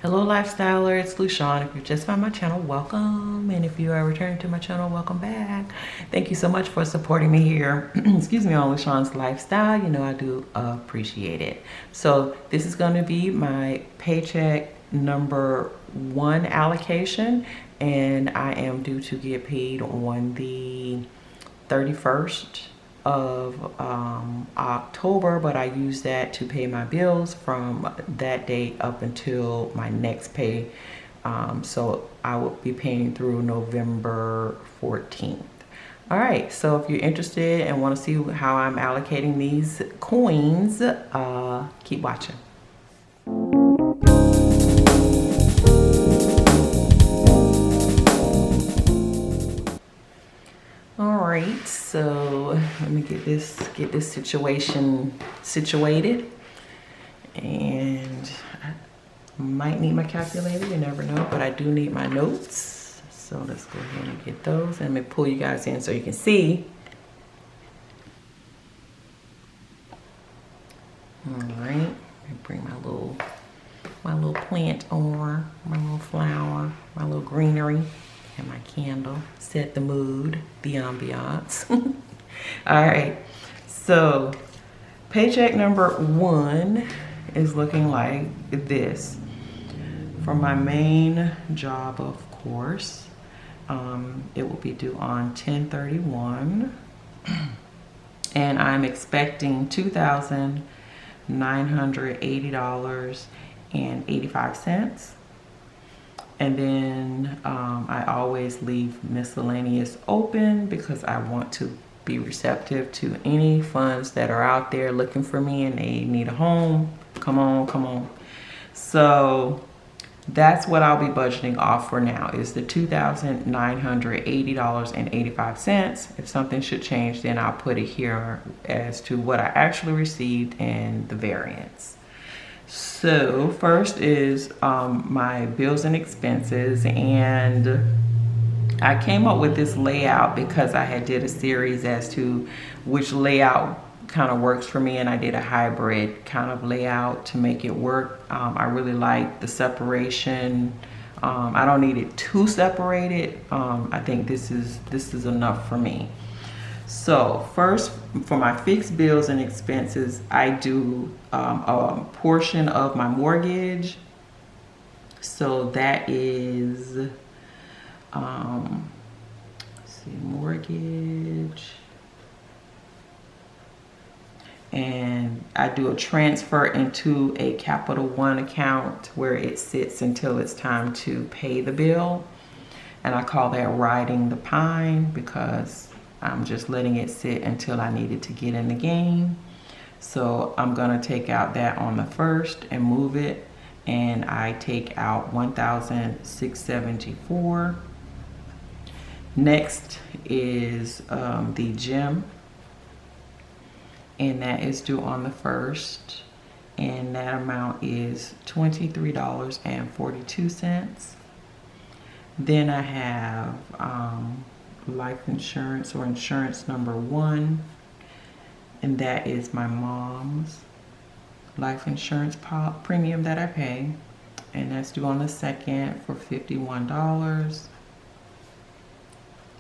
Hello lifestyler, it's Lushawn. If you just found my channel, welcome. And if you are returning to my channel, welcome back. Thank you so much for supporting me here. Excuse me, on Lushawn's Lifestyle. You know I do appreciate it. So this is going to be my paycheck number 1 allocation. And I am due to get paid on the 31st of October, but I use that to pay my bills from that date up until my next pay. So I will be paying through November 14th. All right, so if you're interested and want to see how I'm allocating these coins, keep watching. All right, so let me get this situation situated, and I might need my calculator, you never know, but I do need my notes. So let's go ahead and get those, and let me pull you guys in so you can see. All right, let me bring my little plant over, my little flower, my little greenery. And my candle, set the mood, the ambiance. All right, so paycheck number 1 is looking like this. For my main job, of course, it will be due on 10/31, and I'm expecting $2,980.85. And then I always leave miscellaneous open because I want to be receptive to any funds that are out there looking for me and they need a home. Come on, come on. So that's what I'll be budgeting off for now, is the $2,980.85. If something should change, then I'll put it here as to what I actually received and the variance. So first is my bills and expenses, and I came up with this layout because I had did a series as to which layout kind of works for me, and I did a hybrid kind of layout to make it work. I really like the separation. I don't need it too separated. I think this is enough for me. So first, for my fixed bills and expenses, I do a portion of my mortgage. So that is, let's see, mortgage. And I do a transfer into a Capital One account where it sits until it's time to pay the bill. And I call that riding the pine because I'm just letting it sit until I need it to get in the game. So I'm gonna take out that on the 1st and move it, and I take out $1,674. Next is the gym, and that is due on the 1st, and that amount is $23.42. Then I have life insurance, or insurance number 1, and that is my mom's life insurance premium that I pay, and that's due on the 2nd for $51.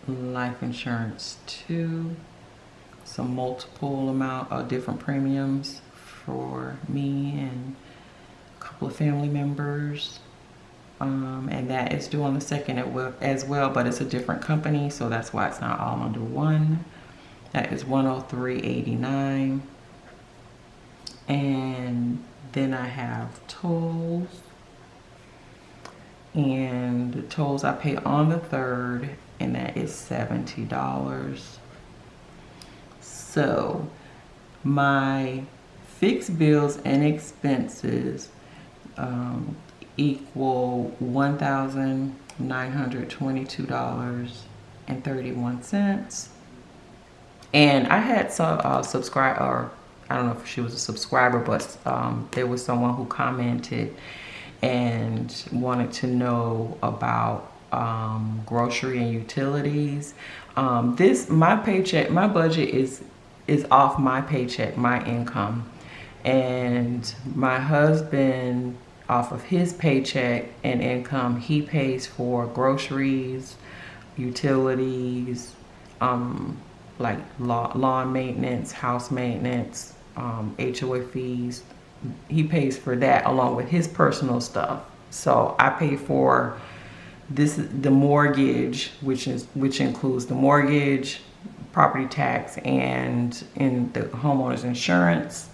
Life insurance 2, some multiple amount of different premiums for me and a couple of family members. And that is due on the 2nd as well, but it's a different company, so that's why it's not all under one. That is $103.89. And then I have tolls, and the tolls I pay on the 3rd, and that is $70. So my fixed bills and expenses equal $1,922.31. And I had some subscribe, or I don't know if she was a subscriber, but there was someone who commented and wanted to know about grocery and utilities. My paycheck, my budget is off my paycheck, my income, and my husband off of his paycheck and income. He pays for groceries, utilities, like lawn maintenance, house maintenance, HOA fees. He pays for that along with his personal stuff. So I pay for the mortgage, which includes the mortgage, property tax, and in the homeowner's insurance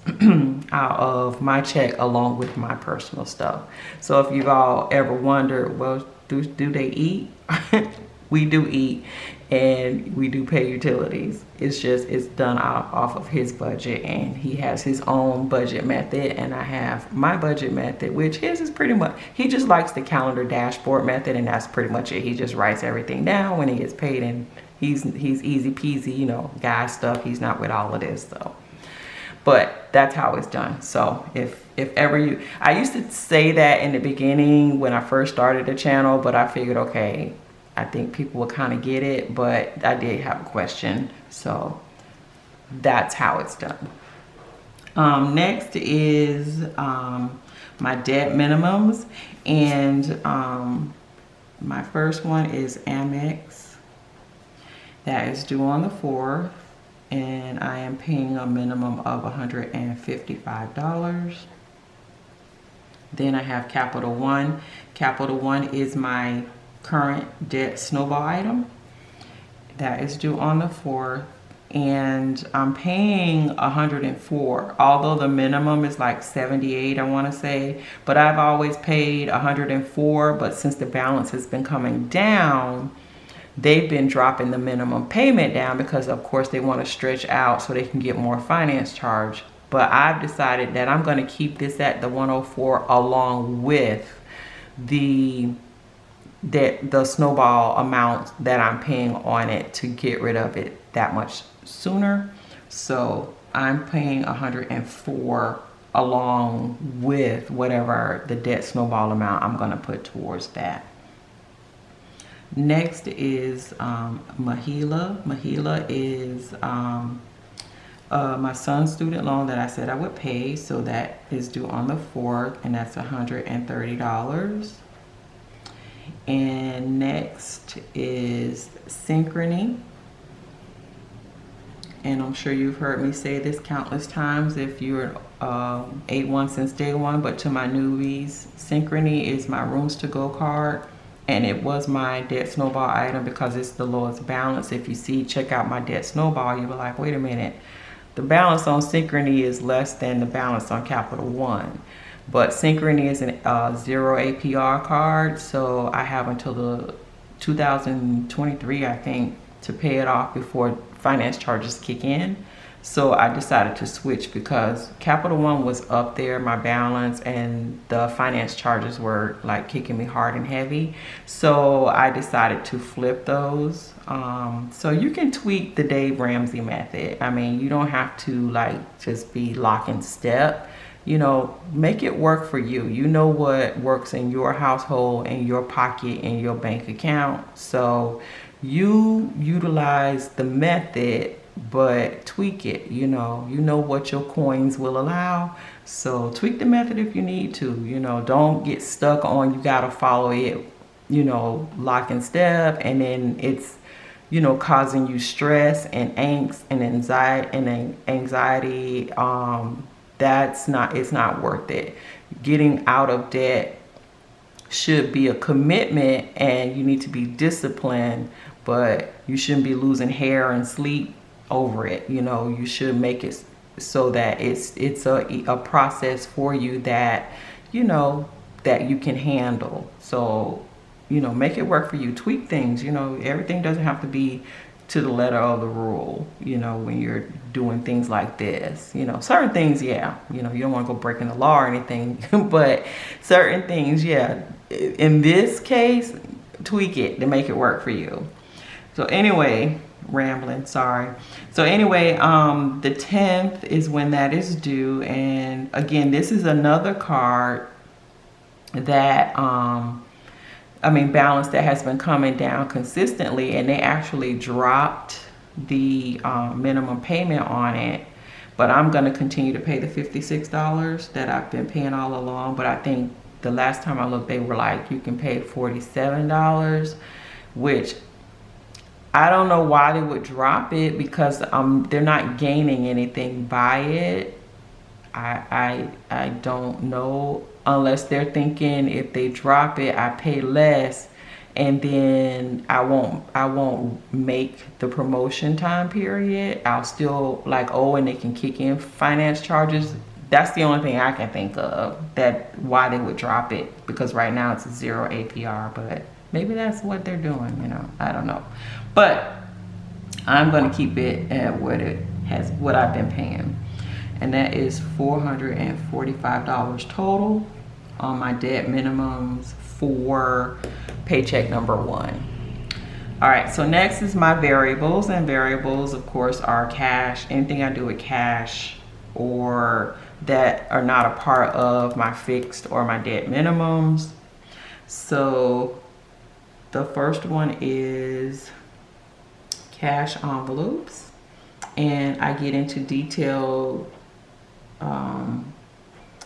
out of my check along with my personal stuff. So if you've all ever wondered, well, do they eat? We do eat, and we do pay utilities. It's done off of his budget, and he has his own budget method, and I have my budget method, which his is pretty much, he just likes the calendar dashboard method, and that's pretty much it. He just writes everything down when he gets paid, and he's easy peasy, you know, guy stuff. He's not with all of this, so. But that's how it's done. So if ever I used to say that in the beginning when I first started the channel, but I figured, okay, I think people will kind of get it, but I did have a question. So that's how it's done. Next is my debt minimums. And my first one is Amex. That is due on the 4th. And I am paying a minimum of $155. Then I have Capital One. Capital One is my current debt snowball item. That is due on the 4th. And I'm paying $104, although the minimum is like $78, I want to say. But I've always paid $104, but since the balance has been coming down, they've been dropping the minimum payment down because of course they want to stretch out so they can get more finance charge. But I've decided that I'm going to keep this at the 104 along with the snowball amount that I'm paying on it to get rid of it that much sooner. So I'm paying $104 along with whatever the debt snowball amount I'm going to put towards that. Next is Mahila. Mahila is my son's student loan that I said I would pay. So that is due on the 4th, and that's $130. And next is Synchrony. And I'm sure you've heard me say this countless times if you're 8-1 since day one, but to my newbies, Synchrony is my rooms to go card. And it was my debt snowball item because it's the lowest balance. If you check out my debt snowball, you'll be like, wait a minute. The balance on Synchrony is less than the balance on Capital One. But Synchrony is a 0 APR card, so I have until the 2023, I think, to pay it off before finance charges kick in. So I decided to switch because Capital One was up there, my balance, and the finance charges were like kicking me hard and heavy. So I decided to flip those. So you can tweak the Dave Ramsey method. I mean, you don't have to like just be lock and step. You know, make it work for you. You know what works in your household, in your pocket, in your bank account. So you utilize the method, but tweak it. You know what your coins will allow. So tweak the method if you need to. You know, don't get stuck on you gotta follow it, you know, lock and step, and then it's, you know, causing you stress and angst and anxiety. It's not worth it. Getting out of debt should be a commitment, and you need to be disciplined, but you shouldn't be losing hair and sleep over it. You know, you should make it so that it's a process for you that, you know, that you can handle. So, you know, make it work for you. Tweak things. You know, everything doesn't have to be to the letter of the rule, you know, when you're doing things like this. You know, certain things, yeah, you know, you don't want to go breaking the law or anything, but certain things, yeah, in this case, tweak it to make it work for you. So anyway, rambling, sorry. So anyway, the 10th is when that is due. And again, this is another card that, balance that has been coming down consistently, and they actually dropped the minimum payment on it. But I'm going to continue to pay the $56 that I've been paying all along. But I think the last time I looked, they were like, you can pay $47, which I don't know why they would drop it, because they're not gaining anything by it. I don't know, unless they're thinking if they drop it, I pay less, and then I won't make the promotion time period. I'll still like owe, and they can kick in finance charges. That's the only thing I can think of that why they would drop it, because right now it's a 0 APR, but maybe that's what they're doing, you know, I don't know. But I'm gonna keep it at what I've been paying. And that is $445 total on my debt minimums for paycheck number 1. All right, so next is my variables, and variables of course are cash, anything I do with cash or that are not a part of my fixed or my debt minimums. So the first one is cash envelopes, and I get into detailed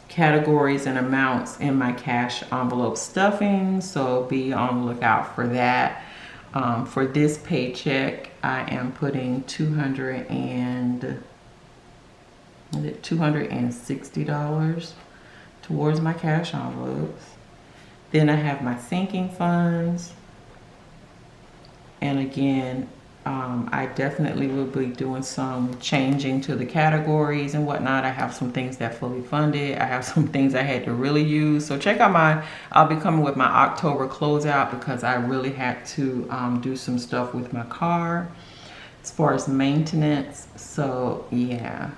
categories and amounts in my cash envelope stuffing, so be on the lookout for that. For this paycheck, I am putting $260 towards my cash envelopes. Then I have my sinking funds, and again, I definitely will be doing some changing to the categories and whatnot. I have some things that fully funded. I have some things I had to really use. So check out I'll be coming with my October closeout, because I really had to do some stuff with my car as far as maintenance. So yeah.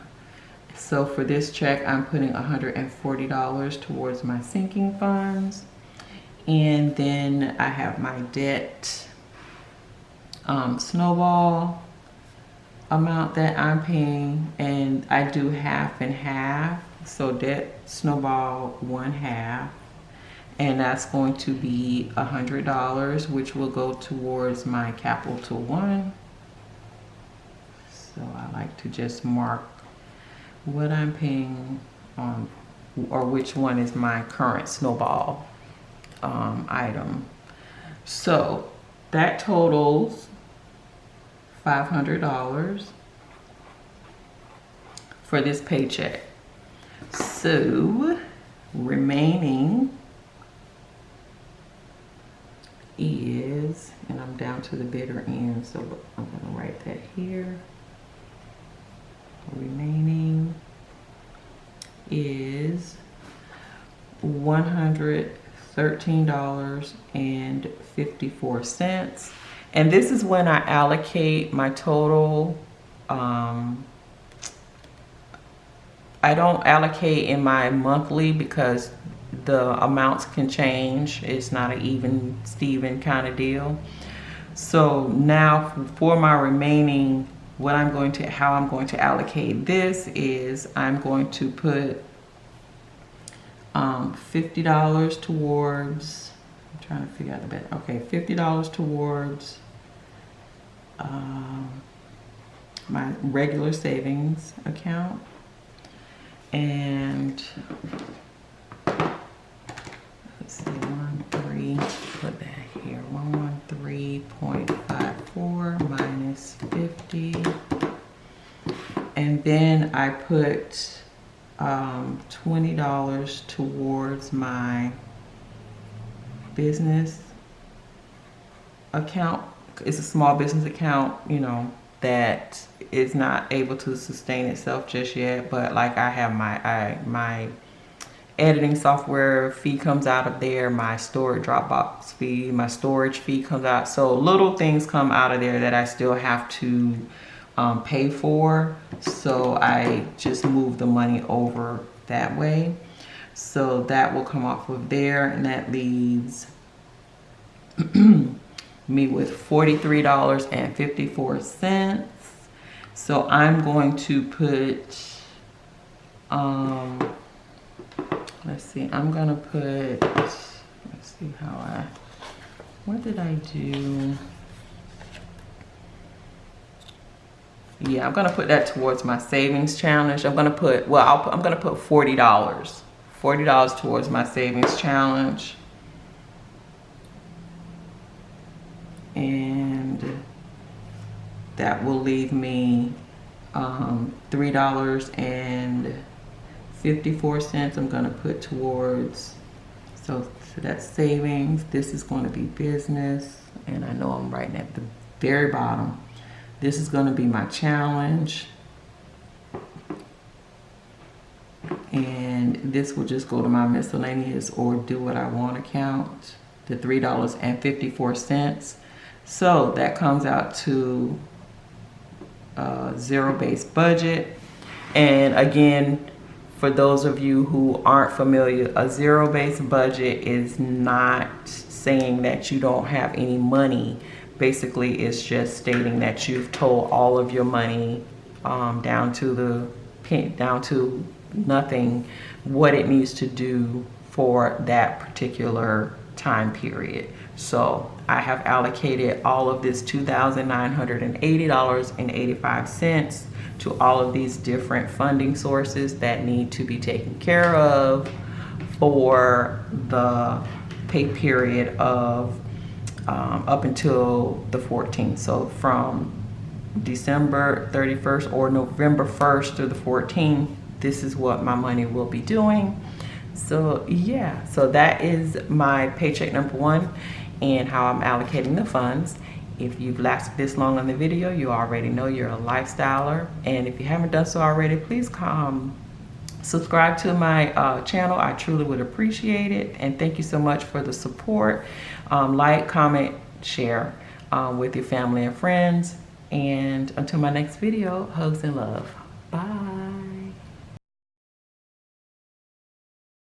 So for this check, I'm putting $140 towards my sinking funds. And then I have my debt snowball amount that I'm paying, and I do half and half. So debt snowball 1/2, and that's going to be $100, which will go towards my Capital One. So I like to just mark what I'm paying on, or which one is my current snowball item. So that totals $500 for this paycheck. So remaining is, and I'm down to the bitter end, so I'm gonna write that here. Remaining is $113.54. And this is when I allocate my total. I don't allocate in my monthly, because the amounts can change. It's not an even Steven kind of deal. So now for my remaining, how I'm going to allocate this is I'm going to put $50 towards, I'm trying to figure out the best. Okay, $50 towards my regular savings account, and let's see, 113.54 minus 50, and then I put $20 towards my business account. It's a small business account, you know, that is not able to sustain itself just yet, but like I have my editing software fee comes out of there, my storage Dropbox fee, my storage fee comes out. So little things come out of there that I still have to pay for. So I just move the money over that way. So that will come off of there, and that leaves me with $43.54. So I'm going to put, let's see, I'm gonna put, let's see what did I do? Yeah, I'm gonna put that towards my savings challenge. I'm gonna put, I'm gonna put $40 $40 towards my savings challenge. And that will leave me $3.54 I'm going to put towards, so that's savings. This is going to be business, and I know I'm writing at the very bottom. This is going to be my challenge, and this will just go to my miscellaneous or do what I want account, the $3.54. So that comes out to zero-based budget. And again, for those of you who aren't familiar, a zero-based budget is not saying that you don't have any money. Basically, it's just stating that you've told all of your money down to nothing, what it needs to do for that particular time period. So I have allocated all of this $2,980.85 to all of these different funding sources that need to be taken care of for the pay period of up until the 14th. So from December 31st or November 1st through the 14th, this is what my money will be doing. So yeah, so that is my paycheck number 1 and how I'm allocating the funds. If you've lasted this long on the video, you already know you're a lifestyler. And if you haven't done so already, please subscribe to my channel. I truly would appreciate it. And thank you so much for the support. Like, comment, share with your family and friends. And until my next video, hugs and love. Bye.